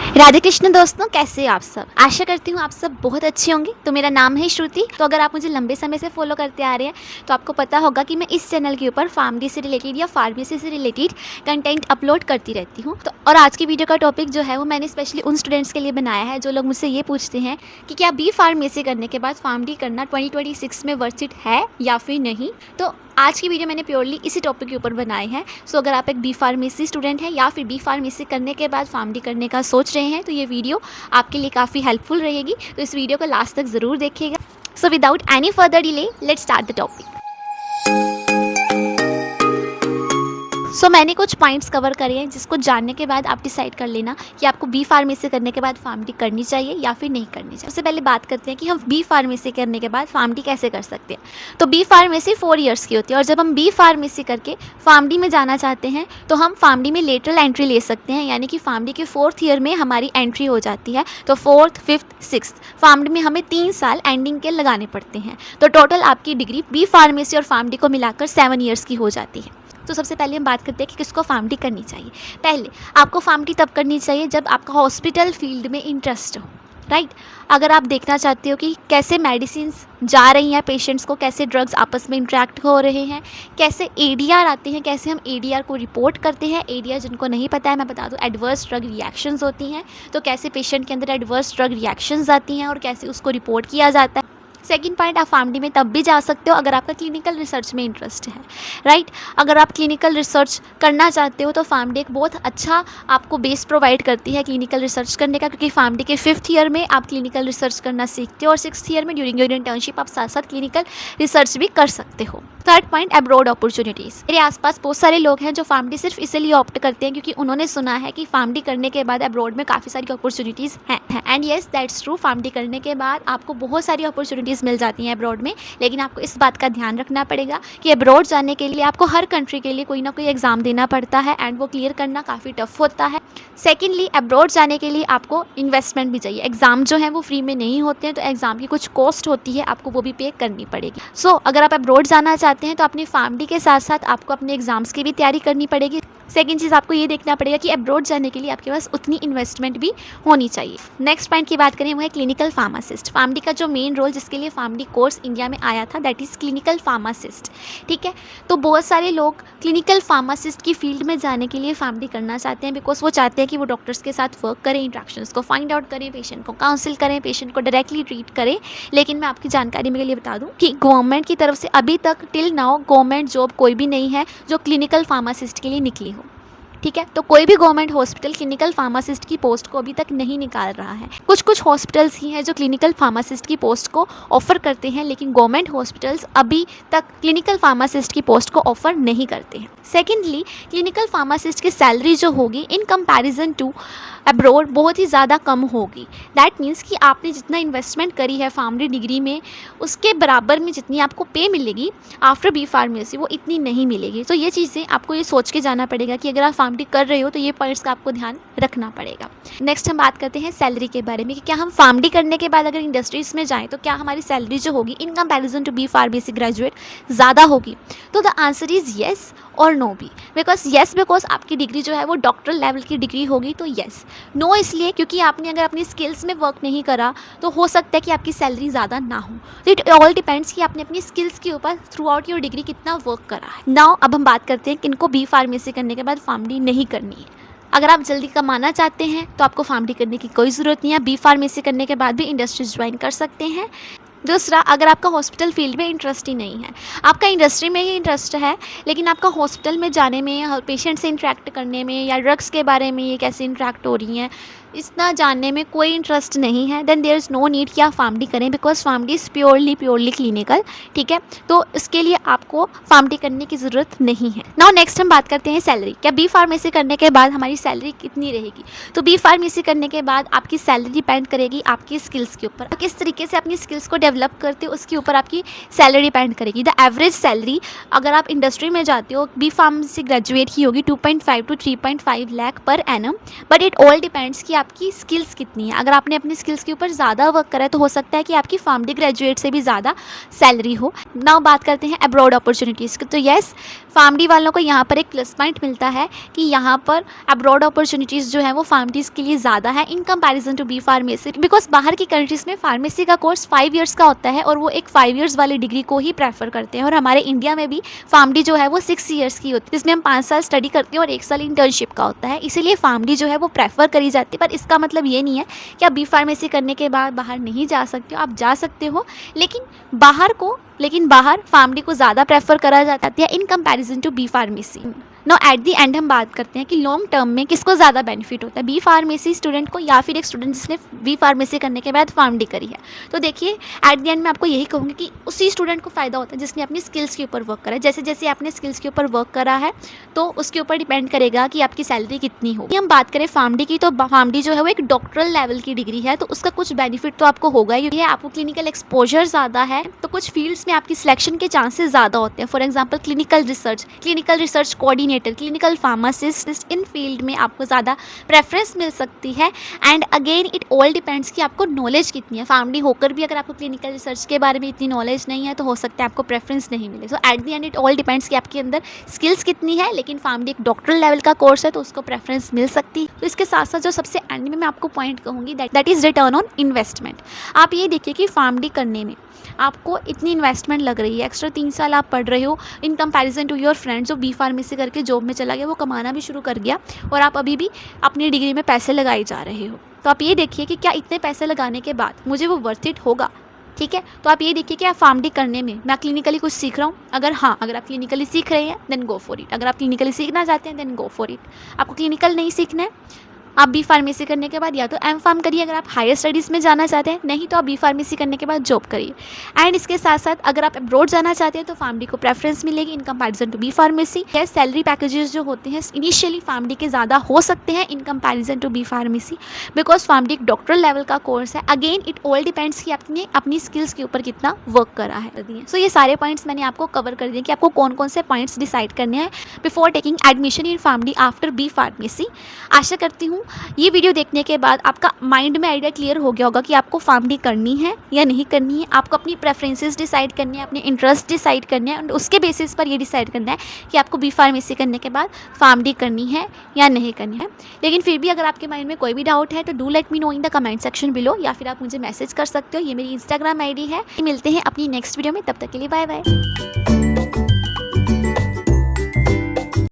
राधे कृष्ण दोस्तों, कैसे हैं आप सब। आशा करती हूँ आप सब बहुत अच्छे होंगे। तो मेरा नाम है श्रुति। तो अगर आप मुझे लंबे समय से फॉलो करते आ रहे हैं तो आपको पता होगा कि मैं इस चैनल के ऊपर फार्मडी से रिलेटेड या फार्मेसी से रिलेटेड कंटेंट अपलोड करती रहती हूँ। तो और आज की वीडियो का टॉपिक जो है वो मैंने स्पेशली उन स्टूडेंट्स के लिए बनाया है जो लोग मुझसे ये पूछते हैं कि क्या बी फार्मेसी करने के बाद फार्मडी करना 2026 में वर्थ इट है या फिर नहीं। तो आज की वीडियो मैंने प्योरली इसी टॉपिक के ऊपर बनाए हैं। सो अगर आप एक बी फार्मेसी स्टूडेंट हैं या फिर बी फार्मेसी करने के बाद फार्मडी करने का सोच रहे हैं तो ये वीडियो आपके लिए काफ़ी हेल्पफुल रहेगी। तो इस वीडियो को लास्ट तक ज़रूर देखिएगा। So without any further delay let's start the topic. So मैंने कुछ पॉइंट्स कवर करे हैं जिसको जानने के बाद आप डिसाइड कर लेना कि आपको बी फार्मेसी करने के बाद फार्मडी करनी चाहिए या फिर नहीं करनी चाहिए। सबसे पहले बात करते हैं कि हम बी फार्मेसी करने के बाद फार्मडी कैसे कर सकते हैं। तो बी फार्मेसी 4 इयर्स की होती है और जब हम बी फार्मेसी करके फार्मडी में जाना चाहते हैं तो हम फार्मडी में लेटरल एंट्री ले सकते हैं, यानी कि फार्मडी के 4th ईयर में हमारी एंट्री हो जाती है। तो 4th, 5th, 6th फार्मडी में हमें 3 साल एंडिंग के लगाने पड़ते हैं। तो टोटल आपकी डिग्री बी फार्मेसी और फार्मडी को मिलाकर 7 इयर्स की हो जाती है। तो सबसे पहले हम बात करते हैं कि किसको फार्मडी करनी चाहिए। पहले आपको फार्मडी तब करनी चाहिए जब आपका हॉस्पिटल फील्ड में इंटरेस्ट हो, राइट। अगर आप देखना चाहते हो कि कैसे मेडिसिन जा रही हैं पेशेंट्स को, कैसे ड्रग्स आपस में इंटरेक्ट हो रहे हैं, कैसे एडीआर आते हैं, कैसे हम एडीआर को रिपोर्ट करते हैं। एडीआर जिनको नहीं पता है मैं बता दूं, एडवर्स ड्रग रिएक्शंस होती हैं। तो कैसे पेशेंट के अंदर एडवर्स ड्रग रिएक्शंस आती हैं और कैसे उसको रिपोर्ट किया जाता है। सेकेंड पॉइंट, आप फार्मडी में तब भी जा सकते हो अगर आपका क्लिनिकल रिसर्च में इंटरेस्ट है, राइट। अगर आप क्लिनिकल रिसर्च करना चाहते हो तो फार्मडी एक बहुत अच्छा आपको बेस प्रोवाइड करती है क्लिनिकल रिसर्च करने का, क्योंकि फार्मडी के 5th ईयर में आप क्लिनिकल रिसर्च करना सीखते हो और 6th ईयर में ड्यूरिंग योर इंटर्नशिप आप साथ साथ क्लिनिकल रिसर्च भी कर सकते हो। Third point, abroad opportunities. मेरे आसपास बहुत सारे लोग हैं जो फार्मडी सिर्फ इसलिए ऑप्ट करते हैं क्योंकि उन्होंने सुना है कि फार्मडी करने के बाद अब्रॉड में काफ़ी सारी अपॉर्चुनिटीज़ हैं। And yes that's true, PharmD करने के बाद आपको बहुत सारी अपॉर्चुनिटीज़ मिल जाती हैं अब्रॉड में। लेकिन आपको इस बात का ध्यान रखना पड़ेगा कि अब्रॉड जाने के लिए आपको हर कंट्री के लिए कोई ना कोई एग्ज़ाम देना पड़ता है एंड वो क्लियर करना काफ़ी टफ होता है। सेकेंडली, अब्रॉड जाने के लिए आपको इन्वेस्टमेंट भी चाहिए। एग्ज़ाम जो है वो फ्री में नहीं होते हैं, तो एग्ज़ाम की कुछ कॉस्ट होती है, आपको वो भी पे करनी पड़ेगी। सो अगर आप अब्रॉड जाना चाहते हैं तो अपनी फार्मडी के साथ साथ आपको अपने एग्ज़ाम्स की भी तैयारी करनी पड़ेगी। सेकेंड चीज़, आपको ये देखना पड़ेगा कि अब्रॉड जाने के लिए आपके पास उतनी इन्वेस्टमेंट भी होनी चाहिए। नेक्स्ट पॉइंट की बात करें वो है क्लिनिकल फार्मासिस्ट। फार्मडी का जो मेन रोल जिसके लिए फार्मडी कोर्स इंडिया में आया था दैट इज़ क्लिनिकल फार्मासिस्ट, ठीक है। तो बहुत सारे लोग क्लिनिकल फार्मासिस्ट की फील्ड में जाने के लिए फार्मडी करना चाहते हैं बिकॉज वो चाहते हैं कि वो डॉक्टर्स के साथ वर्क करें, इंट्रैक्शंस को फाइंड आउट करें, पेशेंट को काउंसिल करें, पेशेंट को डायरेक्टली ट्रीट करें। लेकिन मैं आपकी जानकारी में लिए बता दूं कि गवर्नमेंट की तरफ से अभी तक टिल नाउ गवर्नमेंट जॉब कोई भी नहीं है जो क्लिनिकल फार्मासिस्ट के लिए निकली हो, ठीक है। तो कोई भी गवर्नमेंट हॉस्पिटल क्लिनिकल फार्मासिस्ट की पोस्ट को अभी तक नहीं निकाल रहा है। कुछ हॉस्पिटल्स ही हैं जो क्लिनिकल फार्मासिस्ट की पोस्ट को ऑफर करते हैं, लेकिन गवर्नमेंट हॉस्पिटल्स अभी तक क्लिनिकल फार्मासिस्ट की पोस्ट को ऑफर नहीं करते हैं। सेकेंडली, क्लिनिकल फार्मासिस्ट की सैलरी जो होगी इन कंपैरिजन टू अब्रॉड बहुत ही ज़्यादा कम होगी। दैट मीन्स कि आपने जितना इन्वेस्टमेंट करी है फार्मडी डिग्री में उसके बराबर में जितनी आपको पे मिलेगी आफ्टर बी फार्मेसी वो इतनी नहीं मिलेगी। तो ये चीज़ें आपको ये सोच के जाना पड़ेगा कि अगर आप फार्मडी कर रहे हो तो ये पॉइंट्स का आपको ध्यान रखना पड़ेगा। नेक्स्ट हम बात करते हैं सैलरी के बारे में कि क्या हम फार्मडी करने के बाद अगर इंडस्ट्रीज़ में जाएँ तो क्या हमारी सैलरी जो होगी in comparison to B pharmacy graduate ज़्यादा होगी। तो द आंसर इज़ येस और नो भी। बिकॉज आपकी डिग्री जो है वो डॉक्टरल लेवल की डिग्री होगी तो येस। नो इसलिए क्योंकि आपने अगर अपनी स्किल्स में वर्क नहीं करा तो हो सकता है कि आपकी सैलरी ज़्यादा ना हो। तो इट ऑल डिपेंड्स कि आपने अपनी स्किल्स के ऊपर थ्रू आउट योर डिग्री कितना वर्क करा है। नाउ अब हम बात करते हैं किनको बी फार्मेसी करने के बाद फार्मडी नहीं करनी है। अगर आप जल्दी कमाना चाहते हैं तो आपको फार्मडी करने की कोई ज़रूरत नहीं है। बी फार्मेसी करने के बाद भी इंडस्ट्रीज ज्वाइन कर सकते हैं। दूसरा, अगर आपका हॉस्पिटल फील्ड में इंटरेस्ट ही नहीं है, आपका इंडस्ट्री में ही इंटरेस्ट है लेकिन आपका हॉस्पिटल में जाने में, पेशेंट से इंटरेक्ट करने में या ड्रग्स के बारे में ये कैसे इंटरेक्ट हो रही हैं इतना जानने में कोई इंटरेस्ट नहीं है, then there is no need कि आप फार्मडी करें because PharmD is purely clinical, ठीक है। तो इसके लिए आपको फार्मडी करने की ज़रूरत नहीं है। नाउ नेक्स्ट हम बात करते हैं सैलरी। क्या बी फार्मेसी करने के बाद हमारी सैलरी कितनी रहेगी। तो बी फार्मेसी करने के बाद आपकी सैलरी डिपेंड करेगी आपकी स्किल्स के ऊपर, किस तरीके से अपनी स्किल्स को डेवलप करते हो उसके ऊपर आपकी सैलरी डिपेंड करेगी। द एवरेज सैलरी अगर आप इंडस्ट्री में जाते हो, बी फार्मेसी ग्रेजुएट की होगी 2.5 to 3.5 lakh per annum. But it all depends कि आपकी स्किल्स कितनी है। अगर आपने अपनी स्किल्स के ऊपर ज़्यादा वर्क करा है तो हो सकता है कि आपकी फार्मडी ग्रेजुएट से भी ज़्यादा सैलरी हो। नाउ बात करते हैं अब्रॉड अपॉर्चुनिटीज़ की। तो येस, फार्मडी वालों को यहाँ पर एक प्लस पॉइंट मिलता है कि यहाँ पर अब्रॉड अपॉर्चुनिटीज़ जो है वो फार्मडीज़ के लिए ज़्यादा है in comparison to B pharmacy. Because बाहर की कंट्रीज़ में फार्मेसी का कोर्स 5 ईयर्स का होता है और वो एक 5 ईयर्स वाली डिग्री को ही प्रेफर करते हैं। और हमारे इंडिया में भी फार्मडी जो है वो 6 ईयर्स की होती है, जिसमें हम 5 साल स्टडी करते हैं और 1 साल इंटर्नशिप का होता है। इसीलिए फार्मडी जो है वो प्रेफर करी जाती है। पर इसका मतलब ये नहीं है कि आप बी फार्मेसी करने के बाद बाहर नहीं जा सकते हो, आप जा सकते हो, लेकिन बाहर फार्मडी को ज़्यादा प्रेफर करा जाता है in comparison to B pharmacy. No at the end हम बात करते हैं कि लॉन्ग टर्म में किसको ज़्यादा बेनिफिट होता है, बी फार्मेसी स्टूडेंट को या फिर एक स्टूडेंट जिसने बी फार्मेसी करने के बाद फार्मडी करी है। तो देखिए, एट दी एंड मैं आपको यही कहूँगी कि उसी स्टूडेंट को फ़ायदा होता है जिसने अपनी स्किल्स के ऊपर वर्क करा है। जैसे जैसे आपने स्किल्स के ऊपर वर्क करा है तो उसके ऊपर डिपेंड करेगा कि आपकी सैलरी कितनी हो। हम बात करें फार्मडी की, तो फार्मडी जो है वो एक डॉक्टरल लेवल की डिग्री है, तो उसका कुछ बेनिफिट तो आपको होगा ही। आपको क्लिनिकल एक्सपोजर ज़्यादा है, तो कुछ फील्ड्स में आपकी सिलेक्शन के चांसेस ज़्यादा होते हैं। For example clinical research coordinator, clinical pharmacist, in field में आपको ज़्यादा प्रेफरेंस मिल सकती है। And again it all depends कि आपको नॉलेज कितनी है। फार्मडी होकर भी अगर आपको क्लिनिकल रिसर्च के बारे में इतनी नॉलेज नहीं है तो हो सकता है आपको प्रेफरेंस नहीं मिले। So at the end it all depends कि आपके अंदर स्किल्स कितनी है। लेकिन फार्मडी एक डॉक्टरल लेवल का कोर्स है तो उसको प्रेफरेंस मिल सकती है। तो इसके साथ साथ जो सबसे एंड में मैं आपको पॉइंट कहूँगी that is return on investment. आप ये देखिए कि फार्मडी करने में आपको इतनी इन्वेस्टमेंट लग रही है, एक्स्ट्रा 3 साल आप पढ़ रहे हो in comparison to your friend जो बी फार्मेसी करके जॉब में चला गया, वो कमाना भी शुरू कर गया और आप अभी भी अपनी डिग्री में पैसे लगाए जा रहे हो। तो आप ये देखिए कि क्या इतने पैसे लगाने के बाद मुझे वो वर्थ इट होगा। ठीक है, तो आप ये देखिए कि आप फार्मडी करने में मैं क्लिनिकली कुछ सीख रहा हूँ। अगर आप क्लिनिकली सीख रहे हैं देन गो फॉर इट। अगर आप क्लिनिकली सीखना चाहते हैं देन गो फॉर इट। आपको क्लिनिकल नहीं सीखना है, आप बी फार्मेसी करने के बाद या तो एम फार्म करिए अगर आप हायर स्टडीज़ में जाना चाहते हैं, नहीं तो आप बी फार्मेसी करने के बाद जॉब करिए। एंड इसके साथ साथ अगर आप अब्रॉड जाना चाहते हैं तो फार्मडी को प्रेफरेंस मिलेगी in comparison to B pharmacy. Salary packages जो होते हैं इनिशियली फार्मडी के ज़्यादा हो सकते हैं in comparison to B pharmacy, because PharmD एक डॉक्टरल लेवल का कोर्स है। अगेन इट ऑल डिपेंड्स कि आपने अपनी स्किल्स के ऊपर कितना वर्क करा है। सो ये सारे पॉइंट्स मैंने आपको कवर कर दिए कि आपको कौन कौन से पॉइंट्स डिसाइड करने हैं before taking admission in PharmD after B pharmacy. आशा करती हूँ ये वीडियो देखने के बाद आपका माइंड में आइडिया क्लियर हो गया होगा कि आपको फार्मडी करनी है या नहीं करनी है। आपको अपनी प्रेफरेंसेस डिसाइड करनी है, अपने इंटरेस्ट डिसाइड करने हैं और उसके बेसिस पर ये डिसाइड करना है कि आपको बी फार्मेसी करने के बाद फार्मडी करनी है या नहीं करनी है। लेकिन फिर भी अगर आपके माइंड में कोई भी डाउट है तो do let me know in the comment section below, या फिर आप मुझे मैसेज कर सकते हो। ये मेरी इंस्टाग्राम ID है। मिलते हैं अपनी नेक्स्ट वीडियो में, तब तक के लिए बाय बाय।